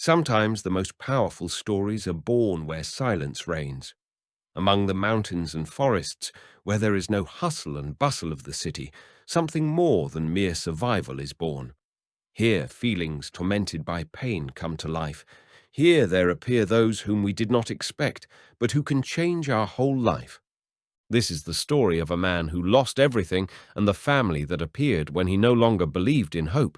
Sometimes the most powerful stories are born where silence reigns. Among the mountains and forests, where there is no hustle and bustle of the city, something more than mere survival is born. Here feelings tormented by pain come to life. Here there appear those whom we did not expect, but who can change our whole life. This is the story of a man who lost everything and the family that appeared when he no longer believed in hope.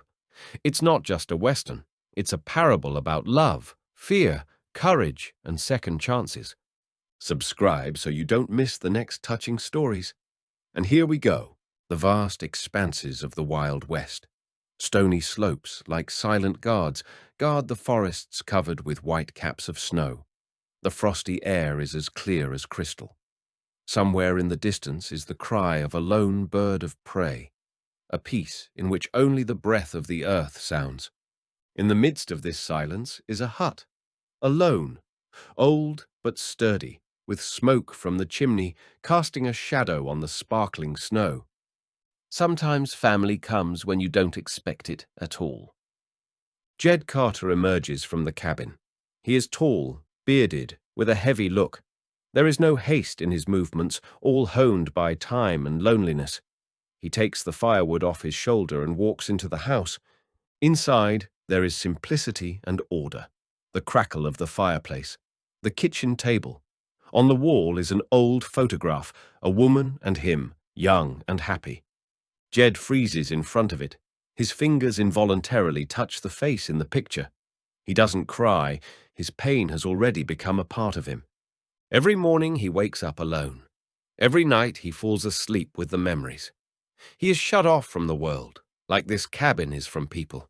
It's not just a Western. It's a parable about love, fear, courage, and second chances. Subscribe so you don't miss the next touching stories. And here we go, the vast expanses of the Wild West. Stony slopes, like silent guards, guard the forests covered with white caps of snow. The frosty air is as clear as crystal. Somewhere in the distance is the cry of a lone bird of prey, a peace in which only the breath of the earth sounds. In the midst of this silence is a hut, alone, old but sturdy, with smoke from the chimney casting a shadow on the sparkling snow. Sometimes family comes when you don't expect it at all. Jed Carter emerges from the cabin. He is tall, bearded, with a heavy look. There is no haste in his movements, all honed by time and loneliness. He takes the firewood off his shoulder and walks into the house. Inside, there is simplicity and order. The crackle of the fireplace, the kitchen table. On the wall is an old photograph, a woman and him, young and happy. Jed freezes in front of it. His fingers involuntarily touch the face in the picture. He doesn't cry. His pain has already become a part of him. Every morning he wakes up alone. Every night he falls asleep with the memories. He is shut off from the world, like this cabin is from people.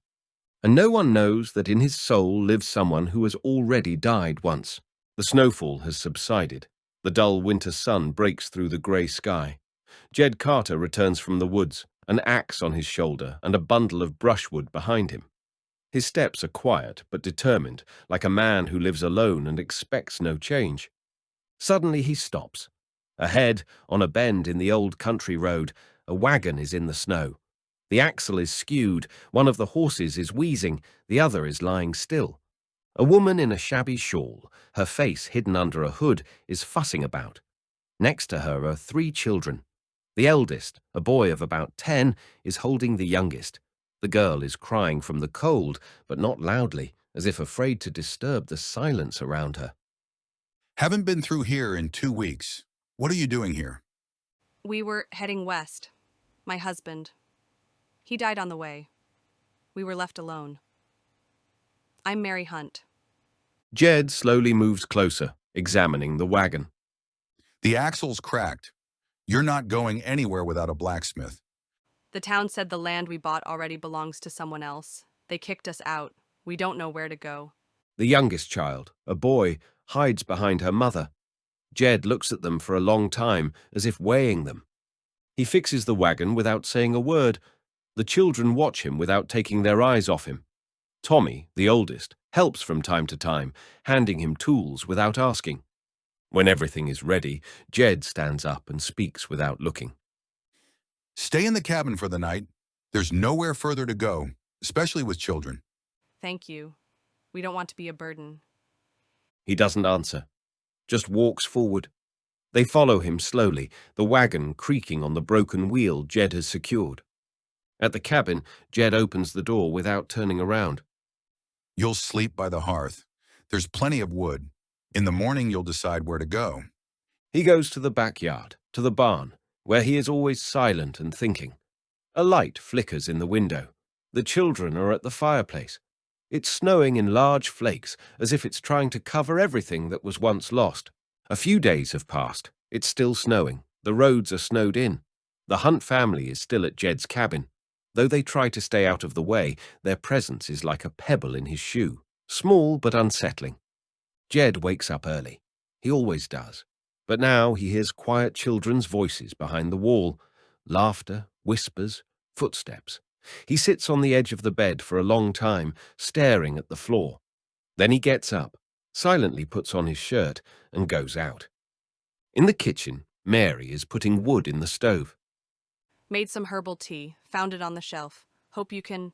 And no one knows that in his soul lives someone who has already died once. The snowfall has subsided. The dull winter sun breaks through the grey sky. Jed Carter returns from the woods, an axe on his shoulder and a bundle of brushwood behind him. His steps are quiet but determined, like a man who lives alone and expects no change. Suddenly he stops. Ahead, on a bend in the old country road, a wagon is in the snow. The axle is skewed, one of the horses is wheezing, the other is lying still. A woman in a shabby shawl, her face hidden under a hood, is fussing about. Next to her are 3 children. The eldest, a boy of about 10, is holding the youngest. The girl is crying from the cold, but not loudly, as if afraid to disturb the silence around her. Haven't been through here in 2 weeks. What are you doing here? We were heading west. My husband. He died on the way. We were left alone. I'm Mary Hunt. Jed slowly moves closer, examining the wagon. The axle's cracked. You're not going anywhere without a blacksmith. The town said the land we bought already belongs to someone else. They kicked us out. We don't know where to go. The youngest child, a boy, hides behind her mother. Jed looks at them for a long time, as if weighing them. He fixes the wagon without saying a word. The children watch him without taking their eyes off him. Tommy, the oldest, helps from time to time, handing him tools without asking. When everything is ready, Jed stands up and speaks without looking. Stay in the cabin for the night. There's nowhere further to go, especially with children. Thank you. We don't want to be a burden. He doesn't answer, just walks forward. They follow him slowly, the wagon creaking on the broken wheel Jed has secured. At the cabin, Jed opens the door without turning around. You'll sleep by the hearth. There's plenty of wood. In the morning, you'll decide where to go. He goes to the backyard, to the barn, where he is always silent and thinking. A light flickers in the window. The children are at the fireplace. It's snowing in large flakes, as if it's trying to cover everything that was once lost. A few days have passed. It's still snowing. The roads are snowed in. The Hunt family is still at Jed's cabin. Though they try to stay out of the way, their presence is like a pebble in his shoe, small but unsettling. Jed wakes up early. He always does. But now he hears quiet children's voices behind the wall, laughter, whispers, footsteps. He sits on the edge of the bed for a long time, staring at the floor. Then he gets up, silently puts on his shirt, and goes out. In the kitchen, Mary is putting wood in the stove. Made some herbal tea. Found it on the shelf. Hope you can...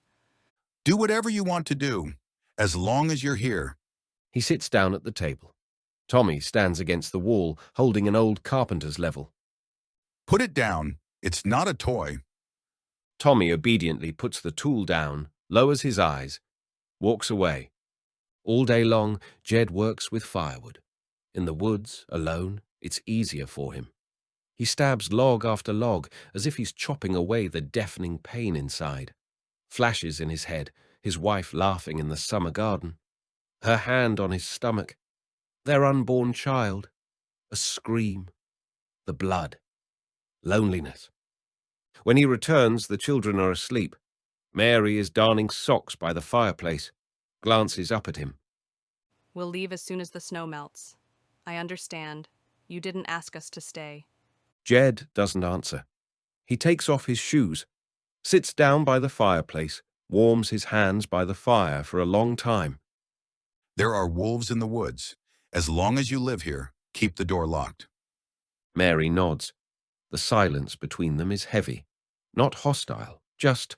Do whatever you want to do. As long as you're here. He sits down at the table. Tommy stands against the wall, holding an old carpenter's level. Put it down. It's not a toy. Tommy obediently puts the tool down, lowers his eyes, walks away. All day long, Jed works with firewood. In the woods, alone, it's easier for him. He stabs log after log as if he's chopping away the deafening pain inside. Flashes in his head, his wife laughing in the summer garden. Her hand on his stomach. Their unborn child. A scream. The blood. Loneliness. When he returns, the children are asleep. Mary is darning socks by the fireplace, glances up at him. We'll leave as soon as the snow melts. I understand. You didn't ask us to stay. Jed doesn't answer. He takes off his shoes, sits down by the fireplace, warms his hands by the fire for a long time. There are wolves in the woods. As long as you live here, keep the door locked. Mary nods. The silence between them is heavy, not hostile, just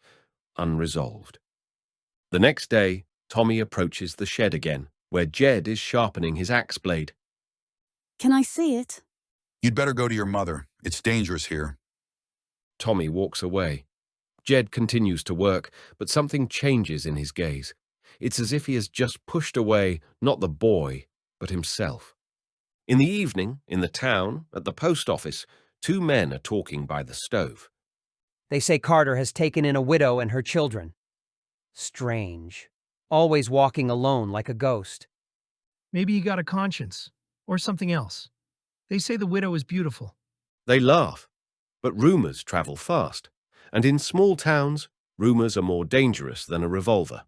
unresolved. The next day, Tommy approaches the shed again, where Jed is sharpening his axe blade. Can I see it? You'd better go to your mother. It's dangerous here. Tommy walks away. Jed continues to work, but something changes in his gaze. It's as if he has just pushed away not the boy, but himself. In the evening, in the town, at the post office, two men are talking by the stove. They say Carter has taken in a widow and her children. Strange. Always walking alone like a ghost. Maybe he got a conscience, or something else. They say the widow is beautiful. They laugh, but rumors travel fast, and in small towns, rumors are more dangerous than a revolver.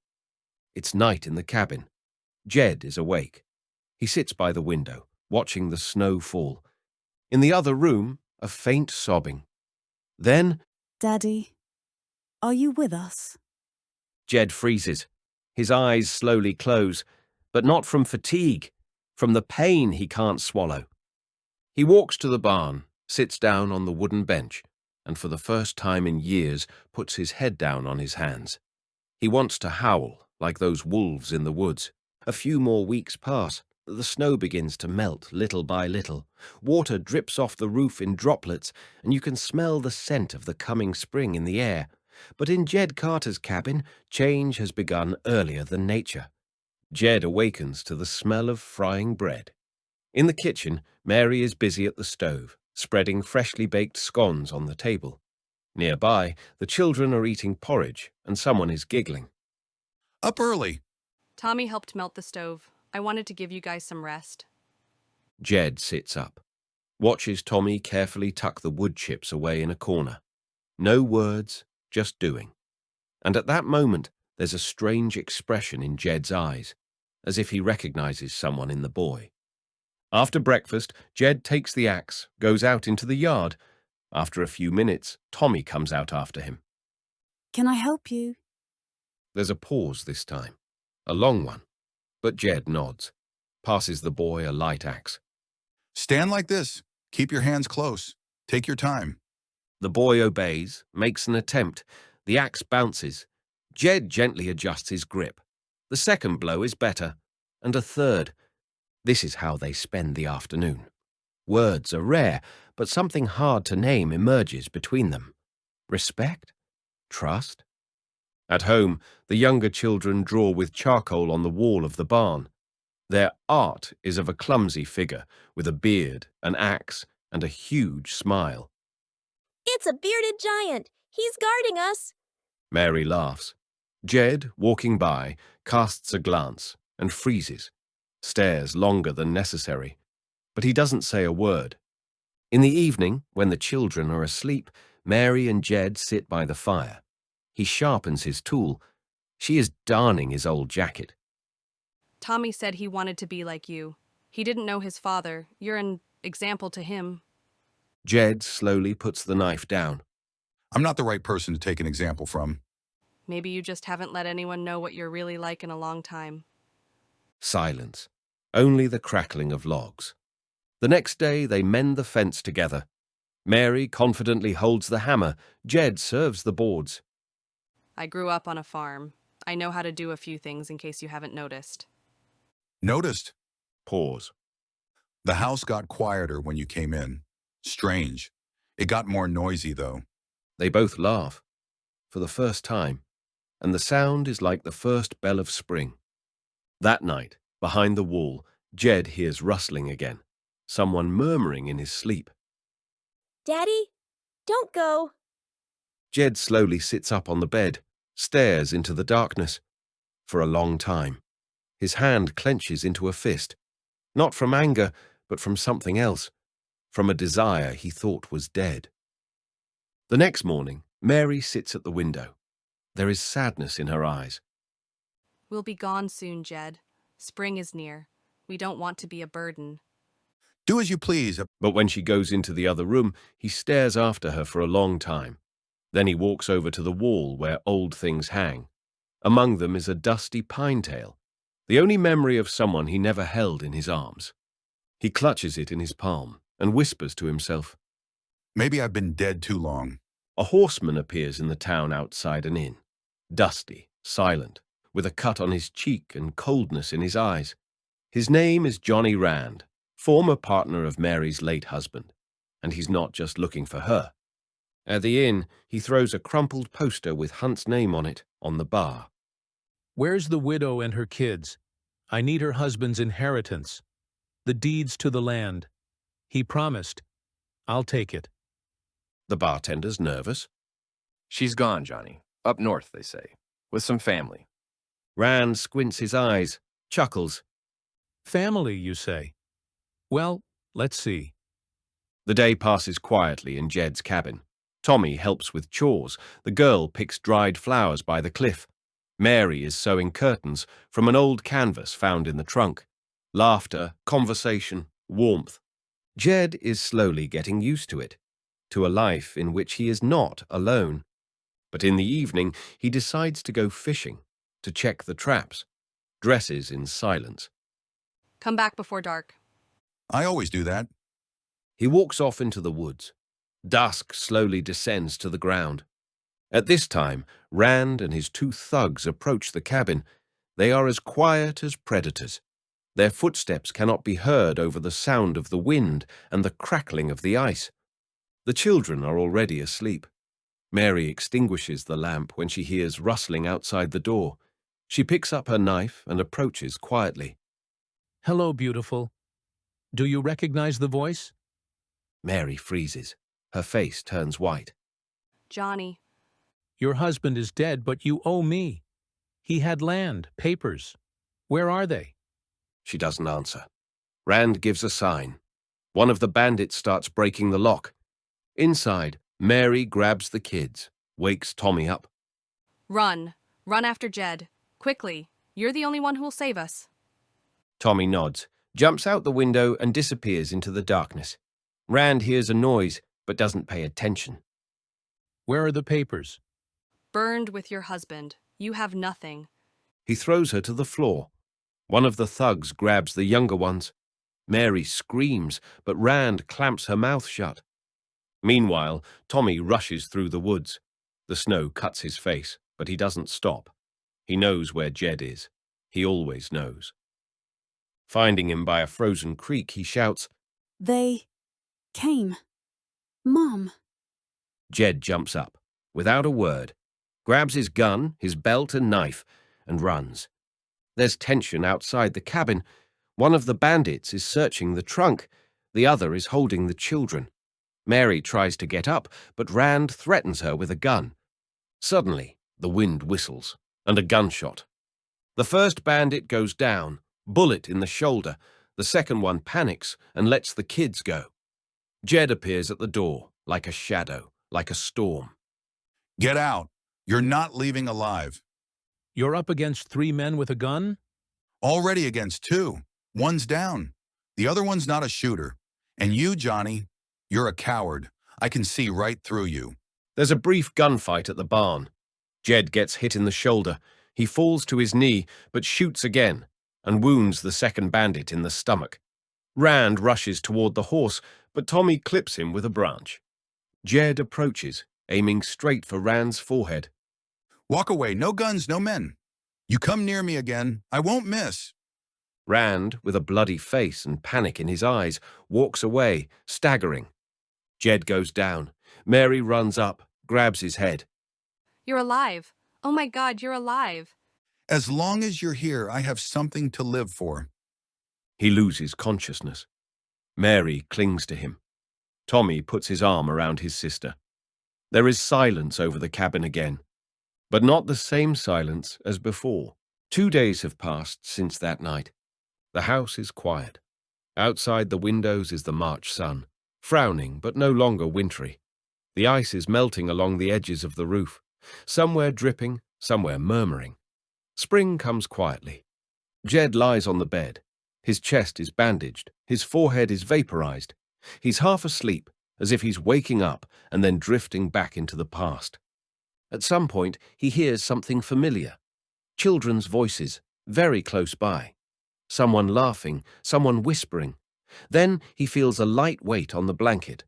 It's night in the cabin. Jed is awake. He sits by the window, watching the snow fall. In the other room, a faint sobbing. Then, Daddy, are you with us? Jed freezes. His eyes slowly close, but not from fatigue, from the pain he can't swallow. He walks to the barn, sits down on the wooden bench, and for the first time in years puts his head down on his hands. He wants to howl, like those wolves in the woods. A few more weeks pass. The snow begins to melt little by little. Water drips off the roof in droplets, and you can smell the scent of the coming spring in the air. But in Jed Carter's cabin, change has begun earlier than nature. Jed awakens to the smell of frying bread. In the kitchen, Mary is busy at the stove, spreading freshly baked scones on the table. Nearby, the children are eating porridge, and someone is giggling. Up early. Tommy helped melt the stove. I wanted to give you guys some rest. Jed sits up, watches Tommy carefully tuck the wood chips away in a corner. No words, just doing. And at that moment, there's a strange expression in Jed's eyes, as if he recognizes someone in the boy. After breakfast, Jed takes the axe, goes out into the yard. After a few minutes, Tommy comes out after him. Can I help you? There's a pause this time, a long one, but Jed nods, passes the boy a light axe. Stand like this. Keep your hands close. Take your time. The boy obeys, makes an attempt. The axe bounces. Jed gently adjusts his grip. The second blow is better, and a third. This is how they spend the afternoon. Words are rare, but something hard to name emerges between them. Respect? Trust? At home, the younger children draw with charcoal on the wall of the barn. Their art is of a clumsy figure, with a beard, an axe, and a huge smile. It's a bearded giant. He's guarding us. Mary laughs. Jed, walking by, casts a glance and freezes, stares longer than necessary, but he doesn't say a word. In the evening, when the children are asleep, Mary and Jed sit by the fire. He sharpens his tool. She is darning his old jacket. Tommy said he wanted to be like you. He didn't know his father. You're an example to him. Jed slowly puts the knife down. I'm not the right person to take an example from. Maybe you just haven't let anyone know what you're really like in a long time. Silence. Only the crackling of logs. The next day, they mend the fence together. Mary confidently holds the hammer. Jed serves the boards. I grew up on a farm. I know how to do a few things in case you haven't noticed. Noticed? Pause. The house got quieter when you came in. Strange. It got more noisy, though. They both laugh, for the first time, and the sound is like the first bell of spring. That night, behind the wall, Jed hears rustling again, someone murmuring in his sleep. Daddy, don't go. Jed slowly sits up on the bed, stares into the darkness. For a long time, his hand clenches into a fist, not from anger, but from something else, from a desire he thought was dead. The next morning, Mary sits at the window. There is sadness in her eyes. We'll be gone soon, Jed. Spring is near. We don't want to be a burden. Do as you please. But when she goes into the other room, he stares after her for a long time. Then he walks over to the wall where old things hang. Among them is a dusty pine-tail, the only memory of someone he never held in his arms. He clutches it in his palm and whispers to himself. Maybe I've been dead too long. A horseman appears in the town outside an inn, dusty, silent, with a cut on his cheek and coldness in his eyes. His name is Johnny Rand, former partner of Mary's late husband, and he's not just looking for her. At the inn, he throws a crumpled poster with Hunt's name on it on the bar. Where's the widow and her kids? I need her husband's inheritance. The deeds to the land. He promised. I'll take it. The bartender's nervous. She's gone, Johnny. Up north, they say. With some family. Rand squints his eyes, chuckles. Family, you say? Well, let's see. The day passes quietly in Jed's cabin. Tommy helps with chores. The girl picks dried flowers by the cliff. Mary is sewing curtains from an old canvas found in the trunk. Laughter, conversation, warmth. Jed is slowly getting used to it, to a life in which he is not alone. But in the evening, he decides to go fishing, to check the traps, dresses in silence. Come back before dark. I always do that. He walks off into the woods. Dusk slowly descends to the ground. At this time, Rand and his two thugs approach the cabin. They are as quiet as predators. Their footsteps cannot be heard over the sound of the wind and the crackling of the ice. The children are already asleep. Mary extinguishes the lamp when she hears rustling outside the door. She picks up her knife and approaches quietly. Hello, beautiful. Do you recognize the voice? Mary freezes. Her face turns white. Johnny. Your husband is dead, but you owe me. He had land, papers. Where are they? She doesn't answer. Rand gives a sign. One of the bandits starts breaking the lock. Inside, Mary grabs the kids, wakes Tommy up. Run. Run after Jed. Quickly. You're the only one who will save us. Tommy nods, jumps out the window and disappears into the darkness. Rand hears a noise, but doesn't pay attention. Where are the papers? Burned with your husband. You have nothing. He throws her to the floor. One of the thugs grabs the younger ones. Mary screams, but Rand clamps her mouth shut. Meanwhile, Tommy rushes through the woods. The snow cuts his face, but he doesn't stop. He knows where Jed is. He always knows. Finding him by a frozen creek, he shouts, They came. Mom. Jed jumps up, without a word, grabs his gun, his belt and knife, and runs. There's tension outside the cabin. One of the bandits is searching the trunk. The other is holding the children. Mary tries to get up, but Rand threatens her with a gun. Suddenly, the wind whistles, and a gunshot. The first bandit goes down, bullet in the shoulder. The second one panics and lets the kids go. Jed appears at the door, like a shadow, like a storm. Get out. You're not leaving alive. You're up against 3 men with a gun? Already against 2. One's down. The other one's not a shooter. And you, Johnny, you're a coward. I can see right through you. There's a brief gunfight at the barn. Jed gets hit in the shoulder. He falls to his knee, but shoots again, and wounds the second bandit in the stomach. Rand rushes toward the horse, but Tommy clips him with a branch. Jed approaches, aiming straight for Rand's forehead. Walk away. No guns, no men. You come near me again, I won't miss. Rand, with a bloody face and panic in his eyes, walks away, staggering. Jed goes down. Mary runs up, grabs his head. You're alive. Oh my God, you're alive. As long as you're here, I have something to live for. He loses consciousness. Mary clings to him. Tommy puts his arm around his sister. There is silence over the cabin again, but not the same silence as before. 2 days have passed since that night. The house is quiet. Outside the windows is the March sun, frowning but no longer wintry. The ice is melting along the edges of the roof, somewhere dripping, somewhere murmuring. Spring comes quietly. Jed lies on the bed. His chest is bandaged, his forehead is vaporized. He's half asleep, as if he's waking up and then drifting back into the past. At some point, he hears something familiar. Children's voices, very close by. Someone laughing, someone whispering. Then he feels a light weight on the blanket.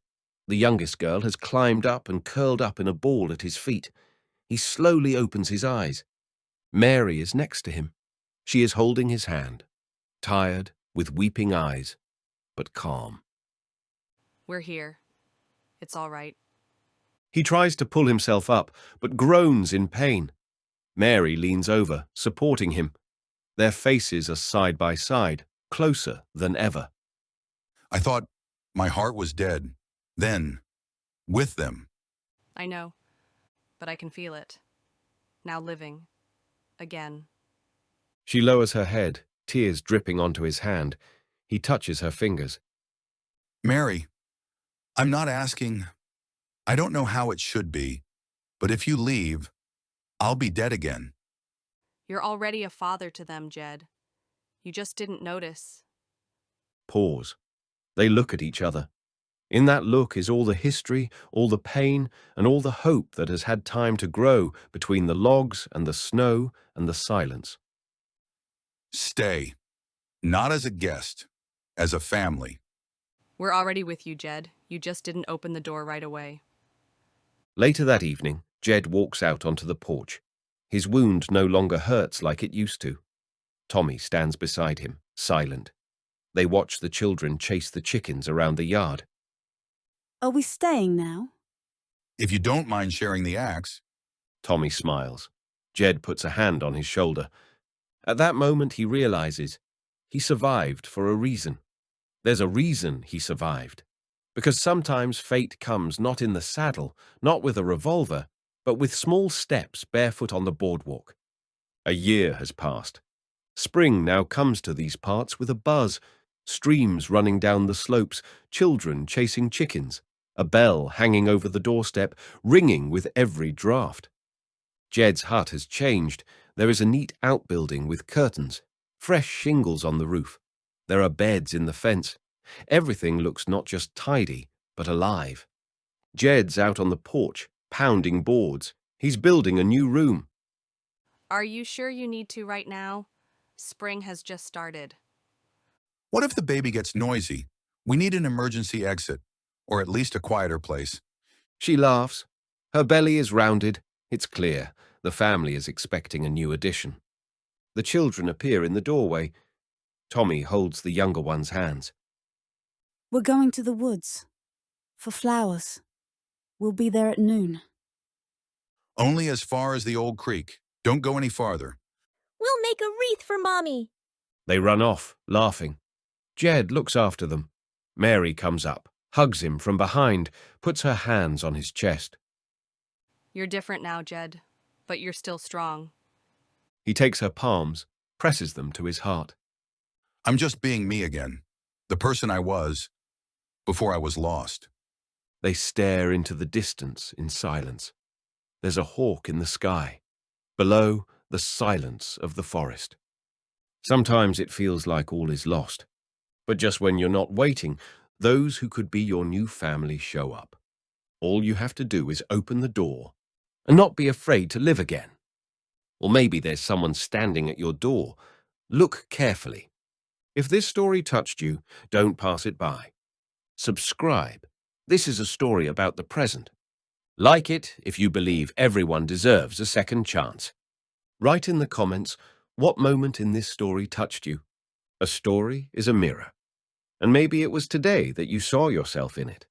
The youngest girl has climbed up and curled up in a ball at his feet. He slowly opens his eyes. Mary is next to him. She is holding his hand, tired, with weeping eyes, but calm. We're here. It's all right. He tries to pull himself up, but groans in pain. Mary leans over, supporting him. Their faces are side by side, closer than ever. I thought my heart was dead. Then, with them. I know, but I can feel it. Now living. Again. She lowers her head, tears dripping onto his hand. He touches her fingers. Mary, I'm not asking. I don't know how it should be, but if you leave, I'll be dead again. You're already a father to them, Jed. You just didn't notice. Pause. They look at each other. In that look is all the history, all the pain, and all the hope that has had time to grow between the logs and the snow and the silence. Stay. Not as a guest, as a family. We're already with you, Jed. You just didn't open the door right away. Later that evening, Jed walks out onto the porch. His wound no longer hurts like it used to. Tommy stands beside him, silent. They watch the children chase the chickens around the yard. Are we staying now? If you don't mind sharing the axe. Tommy smiles. Jed puts a hand on his shoulder. At that moment he realizes he survived for a reason. There's a reason he survived. Because sometimes fate comes not in the saddle, not with a revolver, but with small steps barefoot on the boardwalk. A year has passed. Spring now comes to these parts with a buzz, streams running down the slopes, children chasing chickens, a bell hanging over the doorstep, ringing with every draft. Jed's hut has changed. There is a neat outbuilding with curtains, fresh shingles on the roof. There are beds in the fence. Everything looks not just tidy, but alive. Jed's out on the porch, pounding boards. He's building a new room. Are you sure you need to right now? Spring has just started. What if the baby gets noisy? We need an emergency exit, or at least a quieter place. She laughs. Her belly is rounded. It's clear. The family is expecting a new addition. The children appear in the doorway. Tommy holds the younger one's hands. We're going to the woods. For flowers. We'll be there at noon. Only as far as the old creek. Don't go any farther. We'll make a wreath for Mommy. They run off, laughing. Jed looks after them. Mary comes up, hugs him from behind, puts her hands on his chest. You're different now, Jed, but you're still strong. He takes her palms, presses them to his heart. I'm just being me again. The person I was before I was lost. They stare into the distance in silence. There's a hawk in the sky. Below, the silence of the forest. Sometimes it feels like all is lost. But just when you're not waiting, those who could be your new family show up. All you have to do is open the door and not be afraid to live again. Or maybe there's someone standing at your door. Look carefully. If this story touched you, don't pass it by. Subscribe. This is a story about the present. Like it if you believe everyone deserves a second chance. Write in the comments what moment in this story touched you. A story is a mirror, and maybe it was today that you saw yourself in it.